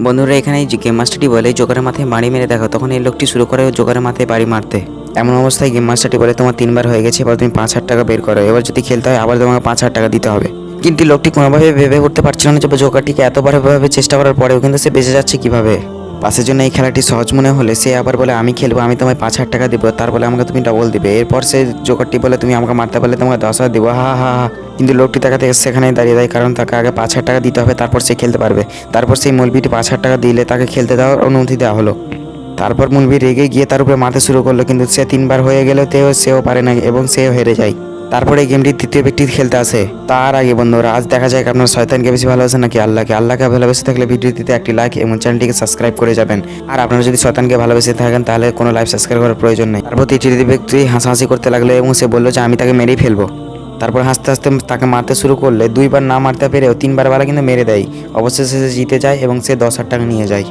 বন্ধুরা এখানে যে গেম মাস্টারটি বলে জোকারের মাথায় বাড়ি মেরে দেখো, তখন এই লোকটি শুরু করে জোকারের মাথায় বাড়ি মারতে। এমন অবস্থায় গেম মাস্টারটি বলে তোমার 3বার হয়ে গেছে, এবার তুমি 5,000 টাকা বের করো, এবার যদি খেলতে হয় আবার তোমাকে 5,000 টাকা দিতে হবে। কিন্তু লোকটি কোনোভাবে ভেবে উঠতে পারছিল না যে জোকারটিকে এতবার ভাবে চেষ্টা করার পরেও কিন্তু সে বেঁচে যাচ্ছে কিভাবে। পাসের জন্য এই খেলাটি সহজ মনে হলে সে আবার বলে আমি খেলবো, আমি তোমায় 5,000 টাকা দিব, তার বলে আমাকে তুমি ডবল দিবে। এরপর সে জোকারটি বলে তুমি আমাকে মারতে পারলে তোমাকে 10,000 দিব, হা হা হা। কিন্তু লোকটি তাকে সেখানেই দাঁড়িয়ে দেয়, কারণ তাকে আগে 5,000 টাকা দিতে হবে, তারপর সে খেলতে পারবে। তারপর সেই মৌলবিটি 5,000 টাকা দিলে তাকে খেলতে দেওয়ার অনুমতি দেওয়া হলো। তারপর মৌলবি রেগে গিয়ে তার উপরে মারতে শুরু করলো, কিন্তু সে 3বার হয়ে গেলেও সেও পারে না এবং সেও হেরে যায়। তারপরে এই গেমটি তৃতীয় ব্যক্তি খেলতে আসে। তার আগে বন্ধুরা আজ দেখা যায় আপনার শয়তানকে বেশি ভালোবাসেন নাকি আল্লাহকে ভালোবেসে থাকলে ভিডিওটিতে একটি লাইক এবং চ্যানেলটিকে সাবস্ক্রাইব করে যাবেন। আর আপনারা যদি শয়তানকে ভালোবেসে থাকেন তাহলে কোনো লাইভ সাবস্ক্রাইব করার প্রয়োজন নেই। তারপর তৃতীয় ব্যক্তি হাসাহাসি করতে লাগলো এবং সে বললো যে আমি তাকে মেরেই ফেলবো। তারপর হাসতে হাসতে তাকে মারতে শুরু করলে 2বার না মারতে পেরেও 3বার বেলা কিন্তু মেরে দেয়। অবশেষে সে জিতে যায় এবং সে 10,000 টাকা নিয়ে যায়।